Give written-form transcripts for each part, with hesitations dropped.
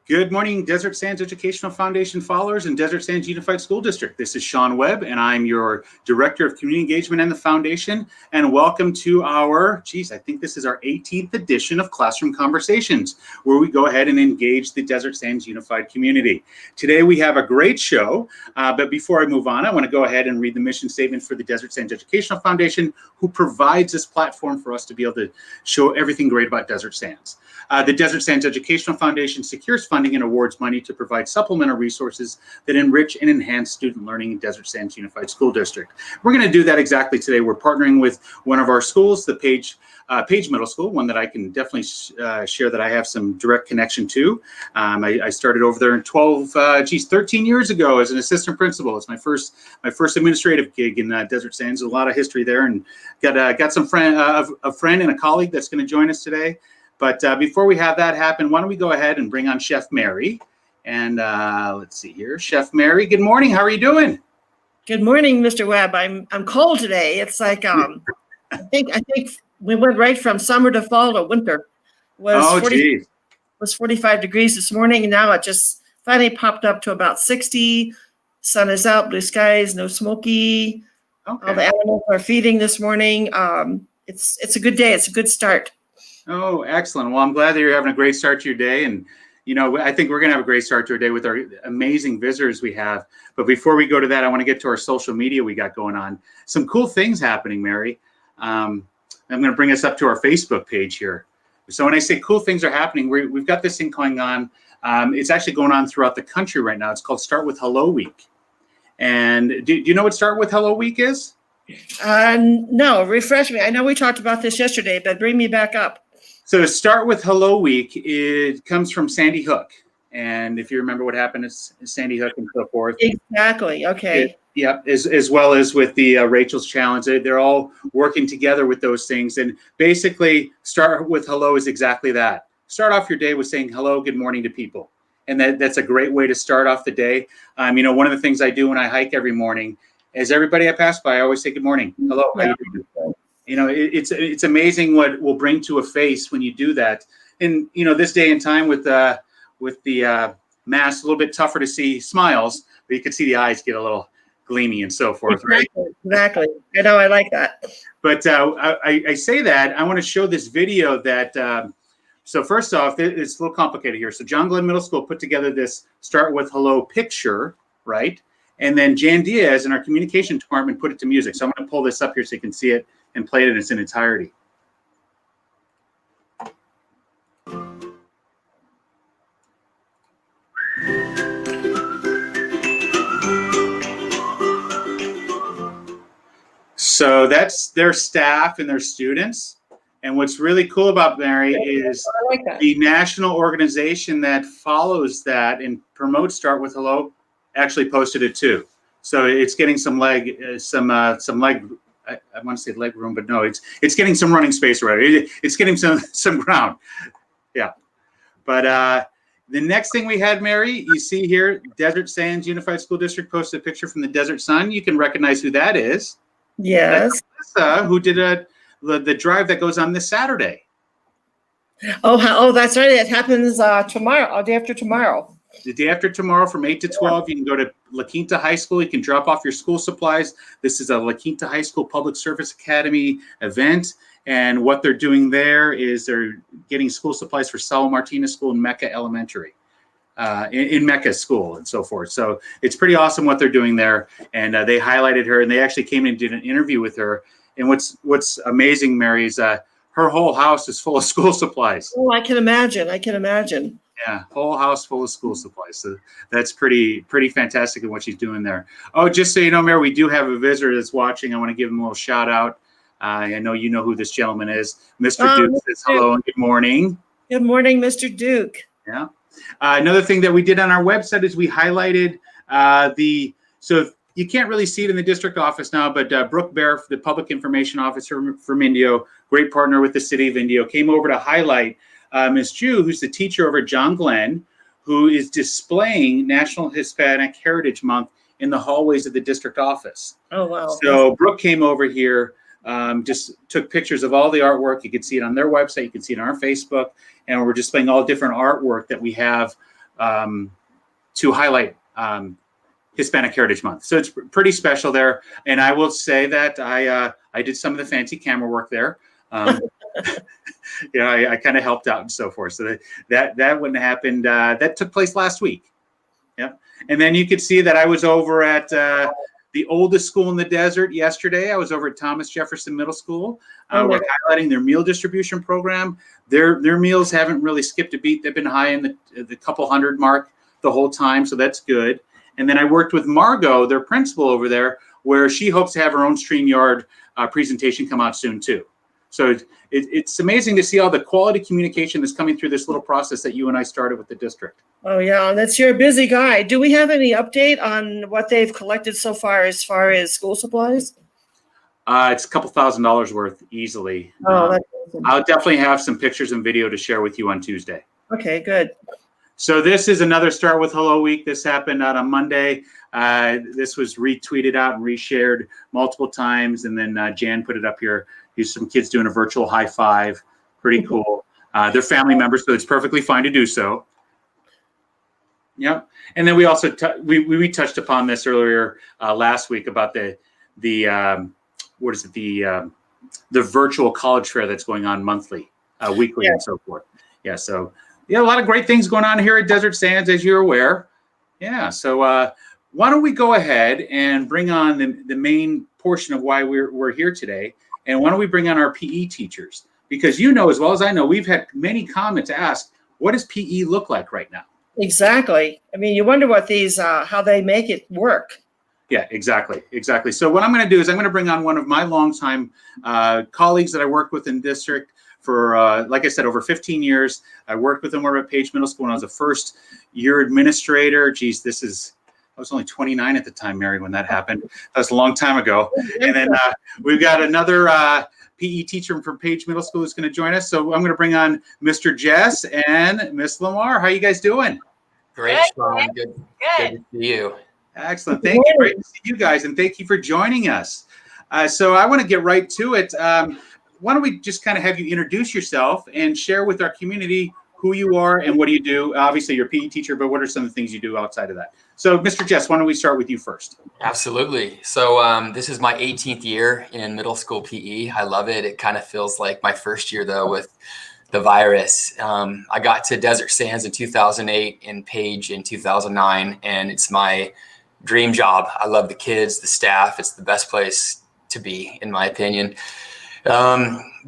Good morning, Desert Sands Educational Foundation followers and Desert Sands Unified School District. This is Sean Webb, and I'm your Director of Community Engagement and the Foundation. And welcome to our, I think this is our 18th edition of Classroom Conversations, where we go ahead and engage the Desert Sands Unified community. Today we have a great show, but before I move on, I want to go ahead and read the mission statement for the Desert Sands Educational Foundation, who provides this platform for us to be able to show everything great about Desert Sands. The Desert Sands Educational Foundation secures funding and awards money to provide supplemental resources that enrich and enhance student learning in Desert Sands Unified School District. We're going to do that exactly today. We're partnering with one of our schools, the Page Middle School, one that I can definitely share that I have some direct connection to. I started over there in 13 years ago as an assistant principal. It's my first administrative gig in Desert Sands. A lot of history there, and got some a friend and a colleague that's going to join us today. But before we have that happen, why don't we go ahead and bring on Chef Mary? And let's see here, Chef Mary. Good morning. How are you doing? Good morning, Mr. Webb. I'm cold today. It's like I think we went right from summer to fall to winter. It was 45 degrees this morning, and now it just finally popped up to about 60. Sun is out, blue skies, no smoky. Okay. All the animals are feeding this morning. It's a good day. It's a good start. Oh, excellent. Well, I'm glad that you're having a great start to your day. And, I think we're going to have a great start to our day with our amazing visitors we have. But before we go to that, I want to get to our social media we got going on. Some cool things happening, Mary. I'm going to bring us up to our Facebook page here. So when I say cool things are happening, we've got this thing going on. It's actually going on throughout the country right now. It's called Start With Hello Week. And do you know what Start With Hello Week is? No, refresh me. I know we talked about this yesterday, but bring me back up. So Start With Hello Week, it comes from Sandy Hook. And if you remember what happened at Sandy Hook and so forth. Exactly. Okay. As well as with the Rachel's Challenge. They're all working together with those things. And basically, Start With Hello is exactly that. Start off your day with saying hello, good morning to people. And that's a great way to start off the day. One of the things I do when I hike every morning is everybody I pass by, I always say good morning. Hello, how you doing? It's amazing what we'll bring to a face when you do that. And this day and time with the mask, a little bit tougher to see smiles, but you can see the eyes get a little gleamy and so forth. Exactly. I know, I like that. But I say that I want to show this video that. So first off, it's a little complicated here. So John Glenn Middle School put together this Start With Hello picture, right? And then Jan Diaz in our communication department put it to music. So I'm going to pull this up here so you can see it and play it in its entirety. So that's their staff and their students. And what's really cool about Mary is the national organization that follows that and promotes Start With Hello actually posted it too. So it's getting some leg. I want to say leg room, but no, it's getting some running space already. It's getting some ground. Yeah. But the next thing we had, Mary, you see here, Desert Sands Unified School District posted a picture from the Desert Sun. You can recognize who that is. Yes. That's Alyssa, who did the drive that goes on this Saturday. Oh, that's right. It happens tomorrow, day after tomorrow. The day after tomorrow from 8 to 12, you can go to La Quinta High School. You can drop off your school supplies. This is a La Quinta High School Public Service Academy event. And what they're doing there is they're getting school supplies for Saul Martinez School and Mecca Elementary, in Mecca School and so forth. So it's pretty awesome what they're doing there. And they highlighted her, and they actually came in and did an interview with her. And what's amazing, Mary, is her whole house is full of school supplies. Oh, I can imagine. Yeah, whole house full of school supplies. So that's pretty fantastic in what she's doing there. Oh, just so you know, Mary, we do have a visitor that's watching. I want to give him a little shout out. I know you know who this gentleman is. Mr. Duke says hello and good morning. Good morning, Mr. Duke. Yeah. Another thing that we did on our website is we highlighted so you can't really see it in the district office now, but Brooke Bear, the public information officer from Indio, great partner with the city of Indio, came over to highlight Ms. Ju, who's the teacher over at John Glenn, who is displaying National Hispanic Heritage Month in the hallways of the district office. Oh, wow. So Brooke came over here, just took pictures of all the artwork. You can see it on their website. You can see it on our Facebook. And we're displaying all different artwork that we have to highlight Hispanic Heritage Month. So it's pretty special there. And I will say that I did some of the fancy camera work there. I kind of helped out and so forth. So that wouldn't have happened. That took place last week. Yep. And then you could see that I was over at the oldest school in the desert yesterday. I was over at Thomas Jefferson Middle School. We're highlighting their meal distribution program. Their meals haven't really skipped a beat. They've been high in the couple hundred mark the whole time, so that's good. And then I worked with Margot, their principal over there, where she hopes to have her own StreamYard presentation come out soon too. So it's amazing to see all the quality communication that's coming through this little process that you and I started with the district. Oh yeah, that's your busy guy. Do we have any update on what they've collected so far as school supplies? It's a couple $1,000s worth easily. Oh, that's awesome. I'll definitely have some pictures and video to share with you on Tuesday. Okay, good. So this is another Start with Hello week. This happened out on Monday. This was retweeted out and reshared multiple times, and then Jan put it up here. Here's some kids doing a virtual high five. Pretty cool. They're family members, so it's perfectly fine to do so. Yep. And then we also we touched upon this earlier last week about the virtual college fair that's going on monthly, weekly, and so forth. Yeah. So a lot of great things going on here at Desert Sands, as you're aware. Yeah. So why don't we go ahead and bring on the main portion of why we're here today, and why don't we bring on our PE teachers? Because you know as well as I know, we've had many comments asked, what does PE look like right now? Exactly. I mean, you wonder what these, how they make it work. Yeah, exactly. So what I'm going to do is I'm going to bring on one of my longtime colleagues that I worked with in district for, like I said, over 15 years. I worked with him over at Page Middle School when I was a first year administrator. Geez, I was only 29 at the time, Mary, when that happened. That was a long time ago. And then we've got another PE teacher from Page Middle School who's going to join us. So I'm going to bring on Mr. Jess and Ms Lamar. How are you guys doing? Great, Sean. Good to see you. Excellent. Thank you. Great to see you guys, and thank you for joining us. So I want to get right to it. Why don't we just kind of have you introduce yourself and share with our community who you are and what do you do? Obviously, you're a PE teacher, but what are some of the things you do outside of that? So, Mr. Jess, why don't we start with you first? Absolutely. So this is my 18th year in middle school PE. I love it. It kind of feels like my first year, though, with the virus. I got to Desert Sands in 2008 and Page in 2009, and it's my dream job. I love the kids, the staff. It's the best place to be, in my opinion.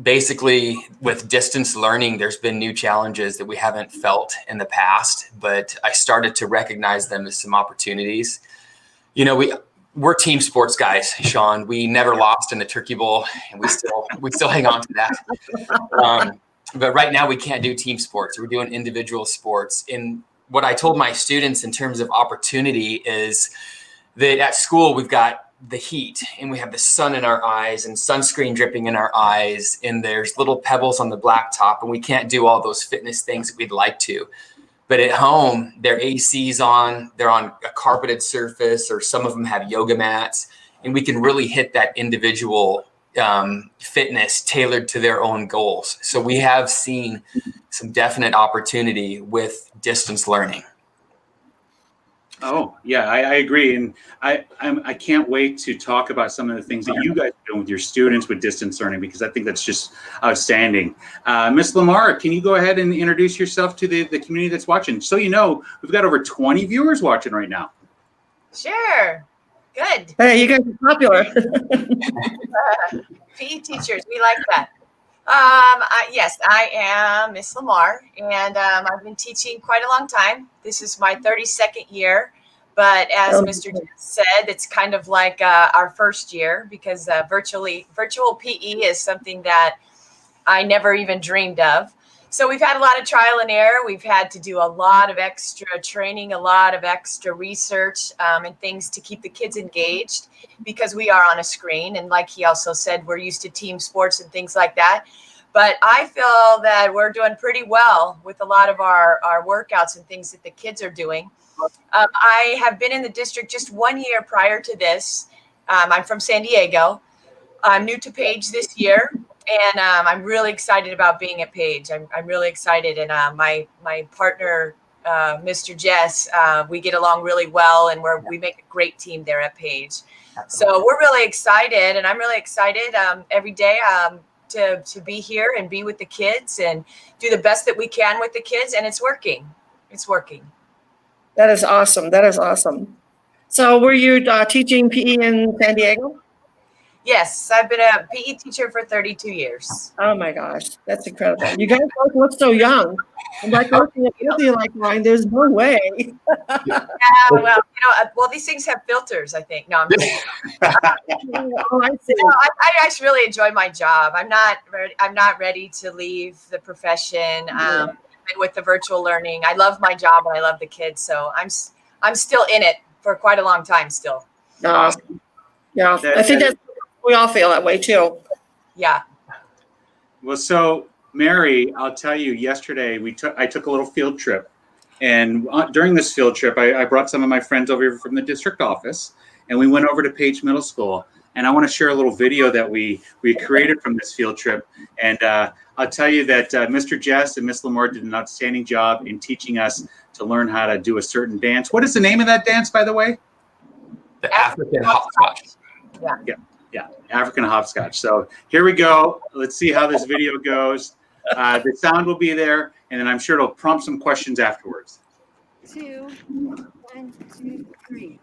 Basically, with distance learning, there's been new challenges that we haven't felt in the past, but I started to recognize them as some opportunities. You know, we're team sports guys, Sean. We never lost in the Turkey Bowl, and we still hang on to that. But right now we can't do team sports. We're doing individual sports. And what I told my students in terms of opportunity is that at school we've got the heat and we have the sun in our eyes and sunscreen dripping in our eyes, and there's little pebbles on the blacktop, and we can't do all those fitness things that we'd like to. But at home, their AC's on, they're on a carpeted surface, or some of them have yoga mats, and we can really hit that individual fitness tailored to their own goals. So we have seen some definite opportunity with distance learning. Oh, yeah, I agree. And I can't wait to talk about some of the things that you guys are doing with your students with distance learning, because I think that's just outstanding. Ms. Lamar, can you go ahead and introduce yourself to the community that's watching? So you know, we've got over 20 viewers watching right now. Sure. Good. Hey, you guys are popular. PE teachers, we like that. Yes, I am Ms Lamar, and I've been teaching quite a long time. This is my 32nd year, but as Mr. Jess said, it's kind of like our first year, because virtual PE is something that I never even dreamed of. So we've had a lot of trial and error. We've had to do a lot of extra training, a lot of extra research, and things to keep the kids engaged, because we are on a screen. And like he also said, we're used to team sports and things like that. But I feel that we're doing pretty well with a lot of our workouts and things that the kids are doing. I have been in the district just 1 year prior to this. I'm from San Diego. I'm new to Page this year. And I'm really excited about being at Page. I'm really excited. And my partner, Mr. Jess, we get along really well, and we make a great team there at Page. So we're really excited, and I'm really excited every day to be here and be with the kids and do the best that we can with the kids, and it's working. It's working. That is awesome. That is awesome. So were you teaching PE in San Diego? Yes, I've been a PE teacher for 32 years. Oh my gosh, that's incredible. You guys both look so young. I'm like looking at you like, Ryan, there's no way. Yeah, well, these things have filters, I think. No, I'm kidding. Oh, I see. I actually really enjoy my job. I'm not ready to leave the profession. Even with the virtual learning, I love my job and I love the kids. So I'm still in it for quite a long time still. Yeah, I think we all feel that way too. Yeah. Well, so Mary, I'll tell you, yesterday I took a little field trip, and during this field trip, I brought some of my friends over here from the district office, and we went over to Page Middle School. And I want to share a little video that we created from this field trip. And I'll tell you that Mr. Jess and Ms Lamar did an outstanding job in teaching us to learn how to do a certain dance. What is the name of that dance, by the way? The African hopscotch. Yeah, African hopscotch. So here we go. Let's see how this video goes. The sound will be there, and then I'm sure it'll prompt some questions afterwards. 2, 1, 2, 3.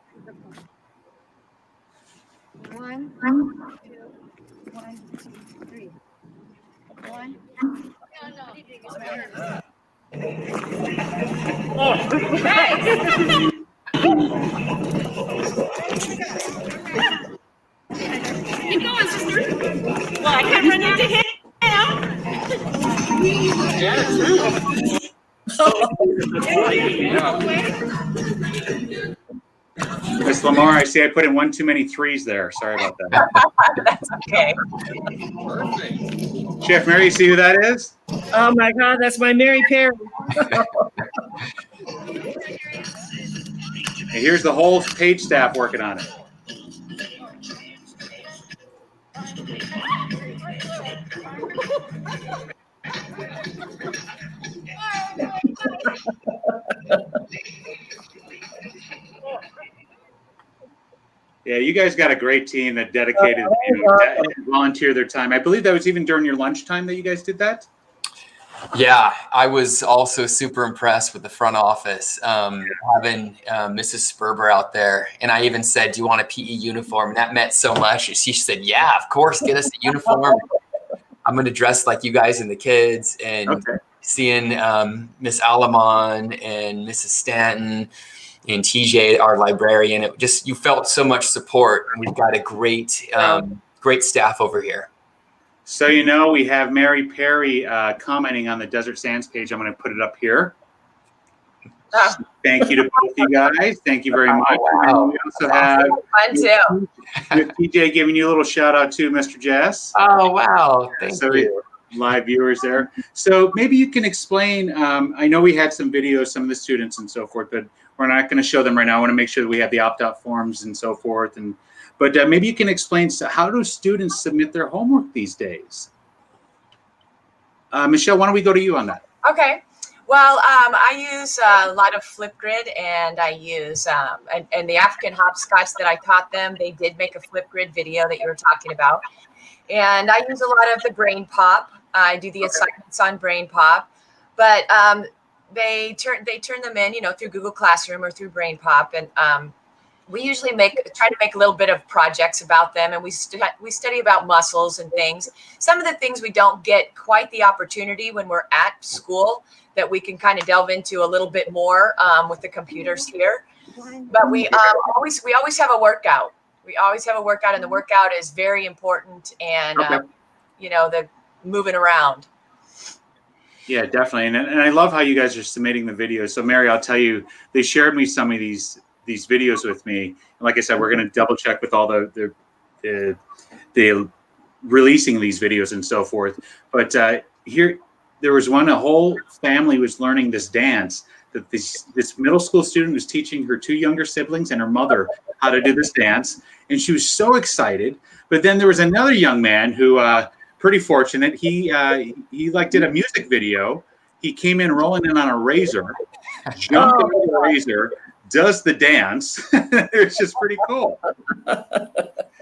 1, 2, 1, 2, 3. 1. Keep going, sister. Well, I can't run into him. Ms. Lamar, I see I put in one too many threes there. Sorry about that. That's okay. Chef Mary, you see who that is? Oh my God, that's my Mary Perry. And here's the whole Page staff working on it. Yeah, you guys got a great team that dedicated, volunteer their time. I believe that was even during your lunchtime that you guys did that. Yeah, I was also super impressed with the front office, having Mrs. Sperber out there. And I even said, do you want a PE uniform? And that meant so much. She said, yeah, of course, get us a uniform. I'm going to dress like you guys and the kids. And seeing Miss Alamon and Mrs. Stanton and TJ, our librarian, it just, you felt so much support. And we've got a great, great staff over here. So, you know, we have Mary Perry commenting on the Desert Sands page. I'm going to put it up here. Thank you to both you guys. Thank you very much. Wow. We also have TJ giving you a little shout out to Mr. Jess. Oh, wow. Thank you. Live viewers there. So maybe you can explain, I know we had some videos, some of the students and so forth, but we're not going to show them right now. I want to make sure that we have the opt-out forms and so forth. But maybe you can explain, how do students submit their homework these days? Michelle, why don't we go to you on that? Okay. Well, I use a lot of Flipgrid, and I use and the African hopscotch that I taught them. They did make a Flipgrid video that you were talking about, and I use a lot of the Brain Pop. I do the assignments on Brain Pop, but they turn them in, through Google Classroom or through Brain Pop, and we usually try to make a little bit of projects about them, and we study about muscles and things. Some of the things we don't get quite the opportunity when we're at school that we can kind of delve into a little bit more with the computers here. But we always have a workout. We always have a workout, and the workout is very important. And the moving around. Yeah, definitely. And I love how you guys are submitting the videos. So Mary, I'll tell you, they shared me some of these videos with me. And like I said, we're going to double check with all the releasing these videos and so forth. But here, there was one, a whole family was learning this dance that this middle school student was teaching her two younger siblings and her mother how to do this dance. And she was so excited. But then there was another young man who, pretty fortunate, he did a music video. He came in rolling in on a razor, jumped into the razor, does the dance. It's just pretty cool.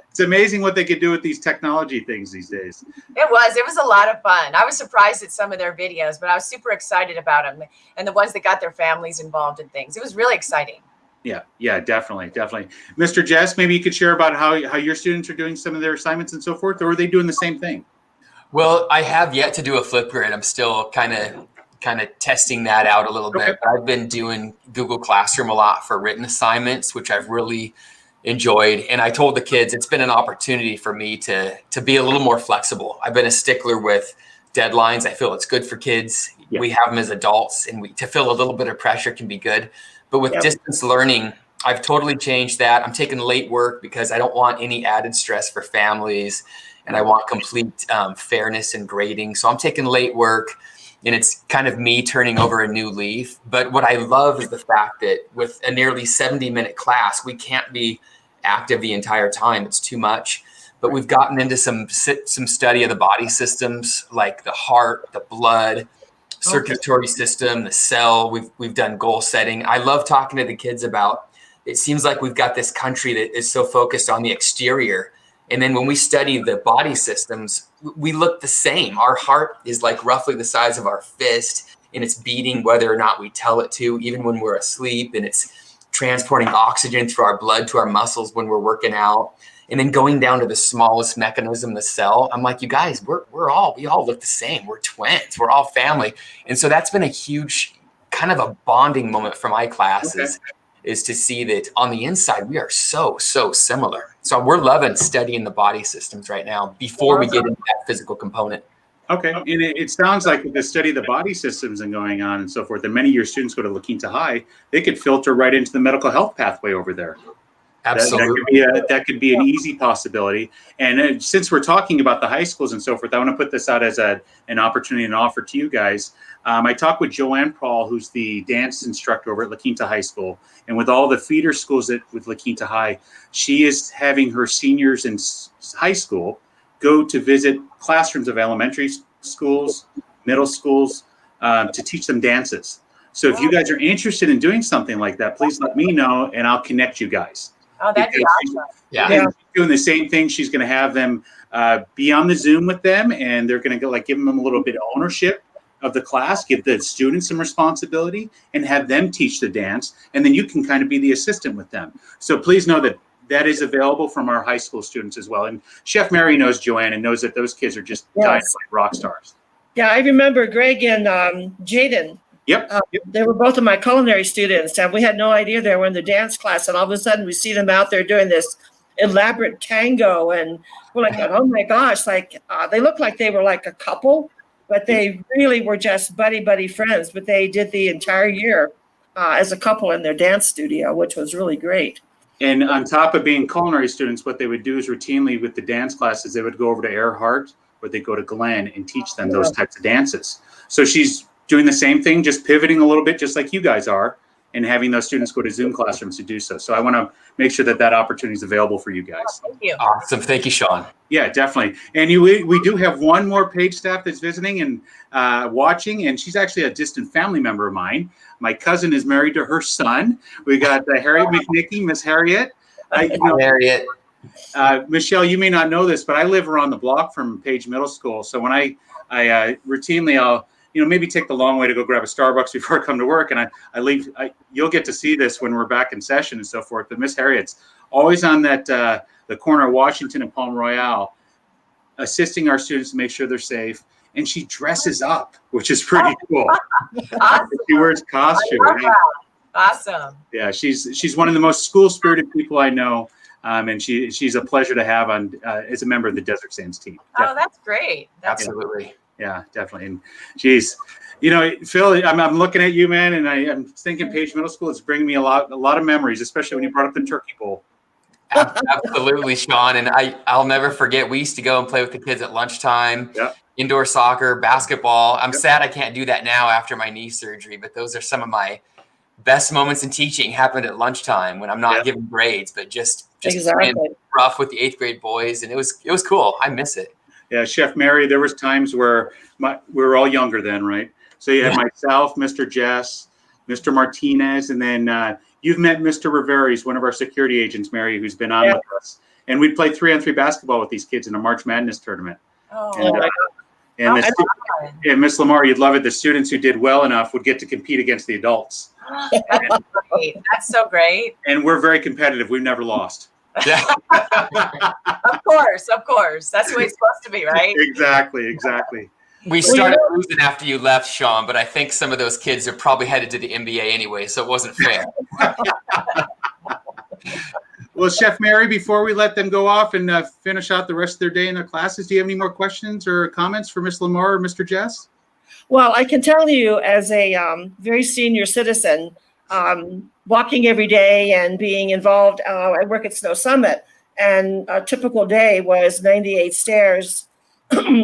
It's amazing what they could do with these technology things these days. It was a lot of fun. I was surprised at some of their videos, but I was super excited about them and the ones that got their families involved in things. It was really exciting. Yeah, definitely. Mr. Jess, maybe you could share about how your students are doing some of their assignments and so forth, or are they doing the same thing? Well, I have yet to do a Flipgrid. I'm still kind of testing that out a little bit. But I've been doing Google Classroom a lot for written assignments, which I've really enjoyed. And I told the kids it's been an opportunity for me to be a little more flexible. I've been a stickler with deadlines. I feel it's good for kids. Yeah. We have them as adults, and to feel a little bit of pressure can be good. But with distance learning, I've totally changed that. I'm taking late work because I don't want any added stress for families, and I want complete fairness in grading. So I'm taking late work, and it's kind of me turning over a new leaf. But what I love is the fact that with a nearly 70-minute class, we can't be active the entire time. It's too much. But we've gotten into some study of the body systems, like the heart, the blood, circulatory system, the cell. We've done goal setting. I love talking to the kids about, it seems like we've got this country that is so focused on the exterior. And then when we study the body systems, we look the same. Our heart is like roughly the size of our fist, and it's beating whether or not we tell it to, even when we're asleep. And it's transporting oxygen through our blood to our muscles when we're working out. And then going down to the smallest mechanism, the cell. I'm like, you guys, we all look the same. We're twins. We're all family. And so that's been a huge kind of a bonding moment for my classes, is to see that on the inside, we are so similar. So we're loving studying the body systems right now before we get into that physical component. Okay. And it sounds like with the study of the body systems and going on and so forth, and many of your students go to La Quinta High, they could filter right into the medical health pathway over there. Absolutely. That could be an easy possibility. And since we're talking about the high schools and so forth, I want to put this out as an opportunity and offer to you guys. I talked with Joanne Paul, who's the dance instructor over at La Quinta High School. And with all the feeder schools with La Quinta High, she is having her seniors in high school go to visit classrooms of elementary schools, middle schools, to teach them dances. So if you guys are interested in doing something like that, please let me know and I'll connect you guys. Oh, that'd be awesome. Yeah. She's doing the same thing. She's going to have them be on the Zoom with them, and they're going to go give them a little bit of ownership of the class, give the students some responsibility, and have them teach the dance. And then you can kind of be the assistant with them. So please know that is available from our high school students as well. And Chef Mary knows Joanne and knows that those kids are just dynamite rock stars. Yeah, I remember Greg and Jaden. Yep. They were both of my culinary students, and we had no idea they were in the dance class. And all of a sudden, we see them out there doing this elaborate tango, and we're like, "Oh my gosh!" Like they looked like they were like a couple, but they really were just buddy friends. But they did the entire year as a couple in their dance studio, which was really great. And on top of being culinary students, what they would do is routinely with the dance classes, they would go over to Earhart or they go to Glenn and teach them those types of dances. So she's doing the same thing, just pivoting a little bit, just like you guys are, and having those students go to Zoom classrooms to do so. So I want to make sure that opportunity is available for you guys. Thank you. Awesome. Thank you, Sean. Yeah, definitely. And we do have one more page staff that's visiting and watching, and she's actually a distant family member of mine. My cousin is married to her son. We got Harriet McNicky, Miss Harriet. Harriet. Michelle, you may not know this, but I live around the block from Page Middle School. So when I routinely, I'll maybe take the long way to go grab a Starbucks before I come to work. And I leave, you'll get to see this when we're back in session and so forth. But Miss Harriet's always on that, the corner of Washington and Palm Royale, assisting our students to make sure they're safe. And she dresses up, which is pretty cool. Awesome. She wears costume. Right? Awesome. Yeah, she's one of the most school-spirited people I know. And she's a pleasure to have on as a member of the Desert Sands team. Oh, that's great. Absolutely. Yeah, definitely. And geez, Phil, I'm looking at you, man, and I'm thinking Page Middle School. It's bringing me a lot of memories, especially when you brought up the turkey bowl. Absolutely, Sean. And I'll never forget, we used to go and play with the kids at lunchtime, indoor soccer, basketball. I'm sad I can't do that now after my knee surgery, but those are some of my best moments in teaching happened at lunchtime when I'm not giving grades, but just playing rough with the 8th grade boys. And it was cool. I miss it. Yeah, Chef Mary, there was times where we were all younger then, right? So you have myself, Mr. Jess, Mr. Martinez, and then you've met Mr. Rivera. He's one of our security agents, Mary, who's been on with us. And we played 3-on-3 basketball with these kids in a March Madness tournament. Oh, And Ms. Lamar, you'd love it. The students who did well enough would get to compete against the adults. that's great. That's so great. And we're very competitive. We've never lost. Yeah. Of course. That's the way it's supposed to be, right? Exactly. We started losing after you left, Sean, but I think some of those kids are probably headed to the NBA anyway, so it wasn't fair. Well, Chef Mary, before we let them go off and finish out the rest of their day in their classes, do you have any more questions or comments for Ms. Lamar or Mr. Jess? Well, I can tell you as a very senior citizen, walking every day and being involved, I work at Snow Summit, and a typical day was 98 stairs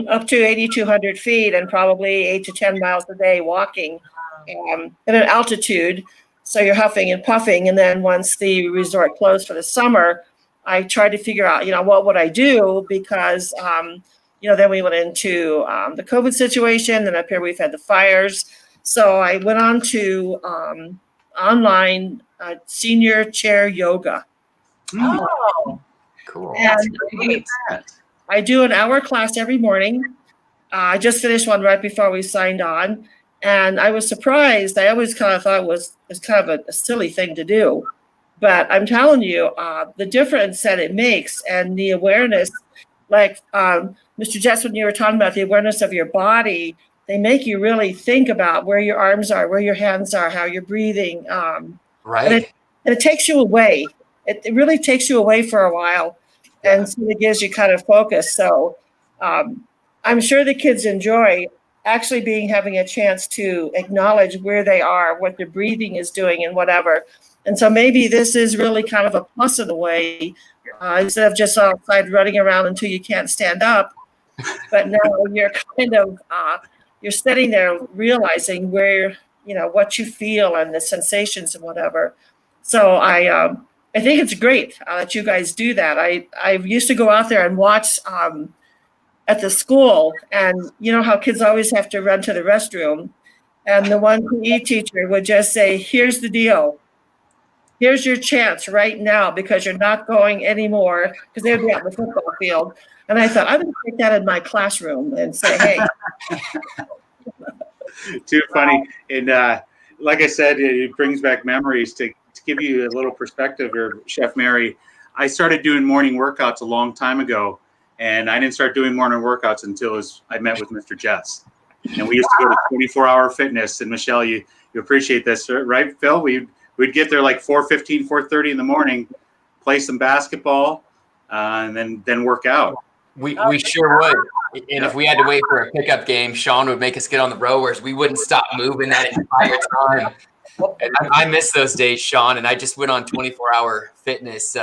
up to 8,200 feet and probably 8 to 10 miles a day walking at an altitude. So you're huffing and puffing. And then once the resort closed for the summer, I tried to figure out, what would I do? Because, then we went into the COVID situation, and up here we've had the fires. So I went on to online senior chair yoga. Oh, Cool. And great. I do an hour class every morning. I just finished one right before we signed on. And I was surprised. I always kind of thought it was kind of a silly thing to do. But I'm telling you, the difference that it makes and the awareness, like Mr. Jess, when you were talking about the awareness of your body, they make you really think about where your arms are, where your hands are, how you're breathing. Right. And it takes you away. It really takes you away for a while. And so it gives you kind of focus. So I'm sure the kids enjoy actually having a chance to acknowledge where they are, what their breathing is doing and whatever. And so maybe this is really kind of a plus in a way, instead of just outside running around until you can't stand up. But now you're kind of, you're sitting there realizing where, what you feel and the sensations and whatever. So I think it's great that you guys do that. I used to go out there and watch at the school, and you know how kids always have to run to the restroom, and the one PE teacher would just say, "Here's the deal. Here's your chance right now, because you're not going anymore," because they'd be out in the football field. And I thought, I'm going to take that in my classroom and say, "Hey." Too funny. And like I said, it brings back memories. To give you a little perspective here, Chef Mary, I started doing morning workouts a long time ago. And I didn't start doing morning workouts until I met with Mr. Jess. And we used to go to 24-hour fitness. And Michelle, you appreciate this, right, Phil? We'd get there like 4:15, 4:30 in the morning, play some basketball, and then work out. We sure would. And if we had to wait for a pickup game, Sean would make us get on the rowers. We wouldn't stop moving that entire time. And I miss those days, Sean. And I just went on 24-hour fitness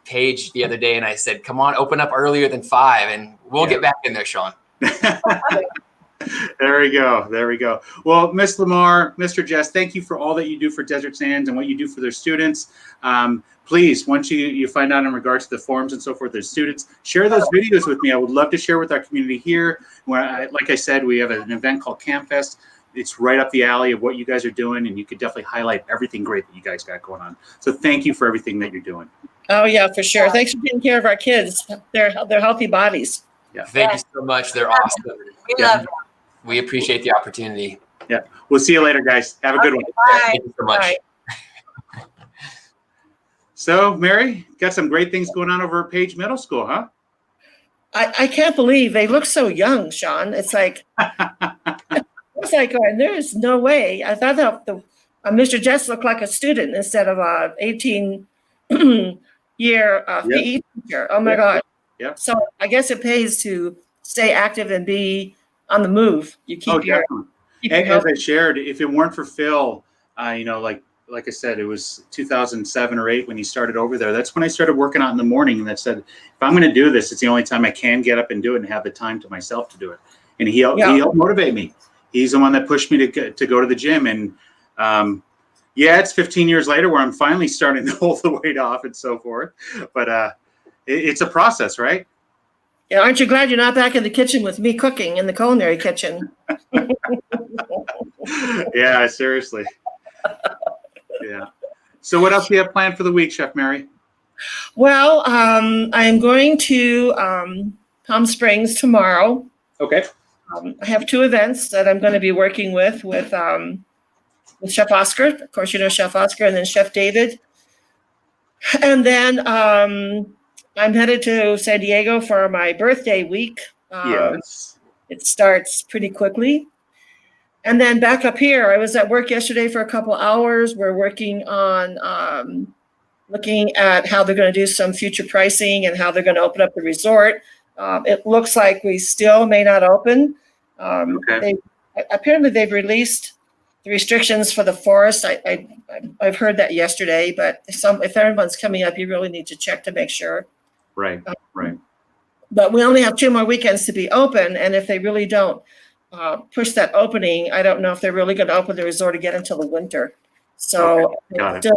page the other day, and I said, "Come on, open up earlier than 5, and we'll get back in there, Sean." There we go. Well, Ms. Lamar, Mr. Jess, thank you for all that you do for Desert Sands and what you do for their students. Please, once you find out in regards to the forums and so forth, their students, share those videos with me. I would love to share with our community here. Like I said, we have an event called Camp Fest. It's right up the alley of what you guys are doing, and you could definitely highlight everything great that you guys got going on. So thank you for everything that you're doing. Oh yeah, for sure. Thanks for taking care of our kids. Their healthy bodies. Yeah. Thank you so much. They're awesome. We love them. We appreciate the opportunity. Yeah. We'll see you later, guys. Have a good one. Bye. Thank you so much. Bye. So, Mary, got some great things going on over at Page Middle School, huh? I can't believe they look so young, Sean. It's like, going, there is no way. I thought that Mr. Jess looked like a student instead of a 18-year PE teacher. Oh my God. Yep. So I guess it pays to stay active and be on the move. You keep your As I shared, if it weren't for Phil, like I said, it was 2007 or 8 when he started over there. That's when I started working out in the morning, and that said, if I'm going to do this, it's the only time I can get up and do it and have the time to myself to do it. And he helped motivate me. He's the one that pushed me to go to the gym. And it's 15 years later where I'm finally starting to hold the weight off and so forth. But it's a process, right? Yeah, aren't you glad you're not back in the kitchen with me cooking in the culinary kitchen? Yeah, seriously. Yeah. So what else do you have planned for the week, Chef Mary? Well, I am going to Palm Springs tomorrow. Okay. I have two events that I'm going to be working with Chef Oscar. Of course, you know Chef Oscar, and then Chef David. And then I'm headed to San Diego for my birthday week. Yes. It starts pretty quickly. And then back up here, I was at work yesterday for a couple hours. We're working on looking at how they're going to do some future pricing and how they're going to open up the resort. It looks like we still may not open. Okay. Apparently they've released the restrictions for the forest. I've heard that yesterday, but if everyone's coming up, you really need to check to make sure. Right. Right. But we only have 2 more weekends to be open, and if they really don't push that opening, I don't know if they're really going to open the resort again until the winter. So Okay, got it.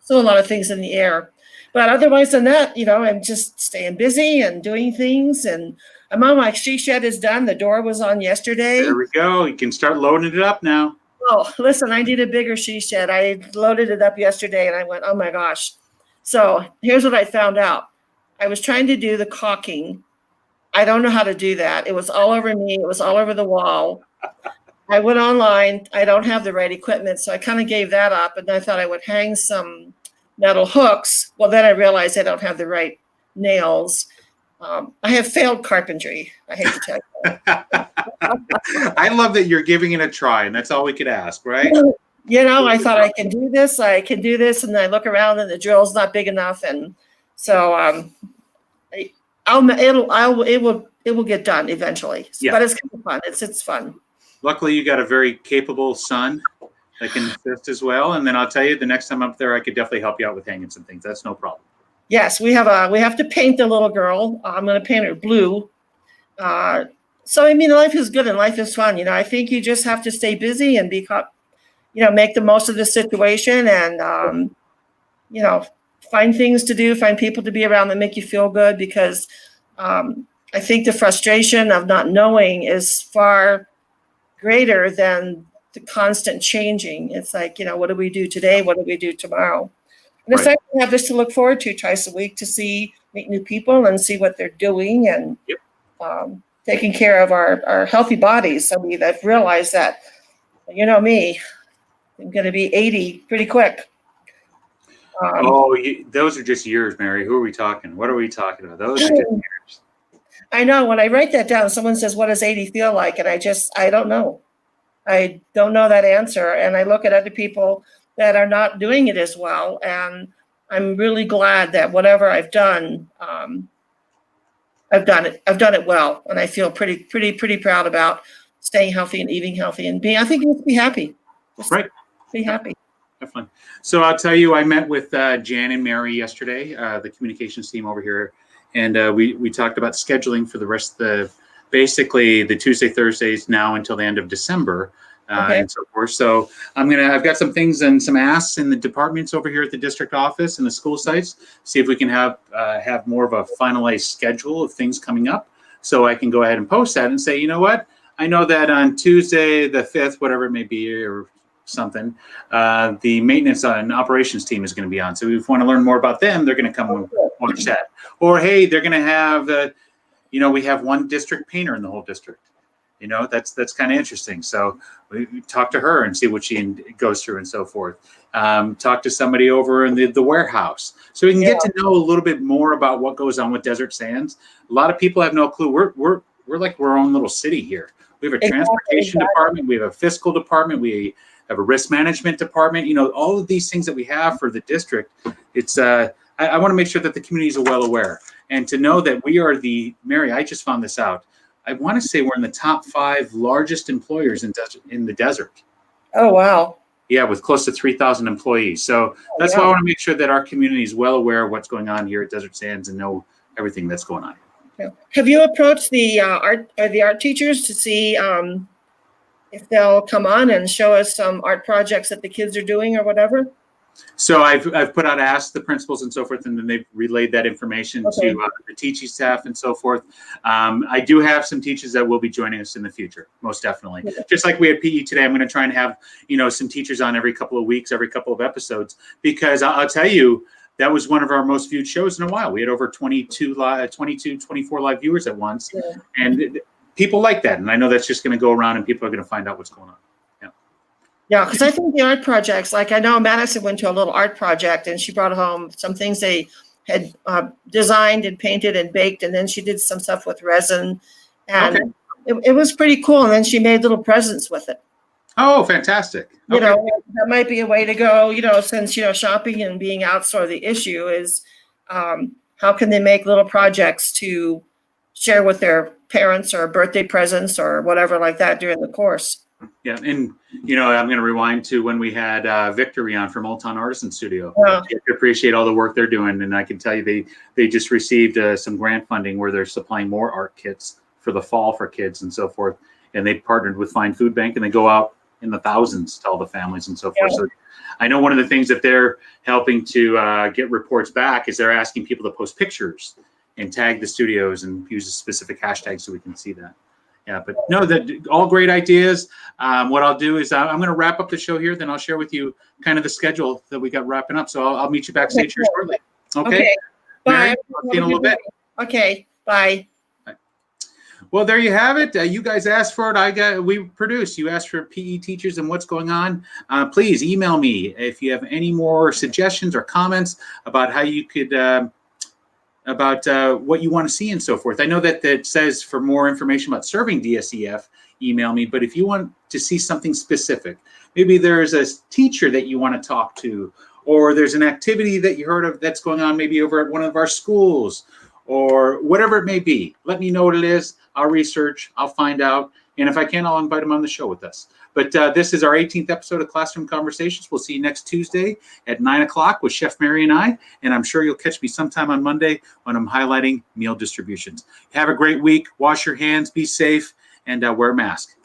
still a lot of things in the air. But otherwise than that, I'm just staying busy and doing things. And my she shed is done. The door was on yesterday. There we go. You can start loading it up now. Oh, listen, I need a bigger she shed. I loaded it up yesterday and I went, oh my gosh. So here's what I found out. I was trying to do the caulking. I don't know how to do that. It was all over me. It was all over the wall. I went online. I don't have the right equipment, so I kind of gave that up. And I thought I would hang some metal hooks. Well, then I realized I don't have the right nails. I have failed carpentry. I hate to tell you. I love that you're giving it a try, and that's all we could ask, right? I thought I can do this. And then I look around and the drill's not big enough. And so it will get done eventually. Yeah. But it's kind of fun. It's fun. Luckily, you got a very capable son that can assist as well. And then I'll tell you, the next time I'm up there, I could definitely help you out with hanging some things. That's no problem. Yes, we have to paint the little girl. I'm going to paint her blue. So life is good and life is fun. I think you just have to stay busy and make the most of the situation and find things to do, find people to be around that make you feel good, because I think the frustration of not knowing is far greater than the constant changing. It's like, what do we do today? What do we do tomorrow? And it's Right. like we have this to look forward to twice a week, to meet new people and see what they're doing, and taking care of our healthy bodies. I mean, I've realized that, me, I'm going to be 80 pretty quick. Those are just years, Mary. Who are we talking? What are we talking about? Those are just years. I know. When I write that down, someone says, what does 80 feel like? And I don't know. I don't know that answer. And I look at other people that are not doing it as well. And I'm really glad that whatever I've done, I've done it well. And I feel pretty proud about staying healthy and eating healthy and I think you have to be happy. Just Right. Be happy. Definitely. So I'll tell you, I met with Jan and Mary yesterday, the communications team over here. And we talked about scheduling for the rest of basically the Tuesday, Thursdays now until the end of December. And so forth. So I've got some things and some asks in the departments over here at the district office and the school sites, see if we can have more of a finalized schedule of things coming up, so I can go ahead and post that and say, you know what, I know that on Tuesday the 5th, whatever it may be, or something, the maintenance and operations team is going to be on. So if you want to learn more about them, they're going to come and watch that. Or, hey, they're going to have, we have one district painter in the whole district. That's kind of interesting. So we talk to her and see what she goes through and so forth. Talk to somebody over in the warehouse. So we can get to know a little bit more about what goes on with Desert Sands. A lot of people have no clue. We're like our own little city here. We have a transportation department. We have a fiscal department. We have a risk management department. All of these things that we have for the district. It's I want to make sure that the communities are well aware, and to know that we are Mary, I just found this out. I want to say we're in the top 5 largest employers in the desert. Oh, wow. Yeah, with close to 3,000 employees. So that's why I want to make sure that our community is well aware of what's going on here at Desert Sands and know everything that's going on. Have you approached the art teachers to see if they'll come on and show us some art projects that the kids are doing or whatever? So I've put out asked the principals and so forth, and then they've relayed that information Okay. to the teaching staff and so forth. I do have some teachers that will be joining us in the future, most definitely. Yeah. Just like we had PE today, I'm going to try and have some teachers on every couple of weeks, every couple of episodes, because I'll tell you, that was one of our most viewed shows in a while. We had over 24 live viewers at once, Yeah. and people like that. And I know that's just going to go around, and people are going to find out what's going on. Yeah, because I think the art projects, like I know Madison went to a little art project and she brought home some things they had designed and painted and baked, and then she did some stuff with resin, and it was pretty cool. And then she made little presents with it. Oh, fantastic! You know, that might be a way to go. Since shopping and being out sort of the issue is, how can they make little projects to share with their parents or birthday presents or whatever like that during the course. Yeah, and I'm going to rewind to when we had Victory on from Old Town Artisan Studio. Yeah. I appreciate all the work they're doing, and I can tell you they just received some grant funding where they're supplying more art kits for the fall for kids and so forth. And they partnered with Fine Food Bank, and they go out in the thousands to all the families and so forth. Yeah. So I know one of the things that they're helping to get reports back is they're asking people to post pictures and tag the studios and use a specific hashtag so we can see that. Yeah, but no, that all great ideas. What I'll do is I'm going to wrap up the show here. Then I'll share with you kind of the schedule that we got wrapping up. So I'll meet you backstage here shortly. Okay. Bye. I'll see you in a little bit. Okay. Bye. Well, there you have it. You guys asked for it. We produced. You asked for PE teachers and what's going on. Please email me if you have any more suggestions or comments about how you could. About what you want to see and so forth. I know that says for more information about serving DSEF, email me. But if you want to see something specific, maybe there's a teacher that you want to talk to, or there's an activity that you heard of that's going on maybe over at one of our schools, or whatever it may be, let me know what it is. I'll research, I'll find out. And if I can, I'll invite them on the show with us. But this is our 18th episode of Classroom Conversations. We'll see you next Tuesday at 9 o'clock with Chef Mary and I. And I'm sure you'll catch me sometime on Monday when I'm highlighting meal distributions. Have a great week. Wash your hands, be safe, and wear a mask.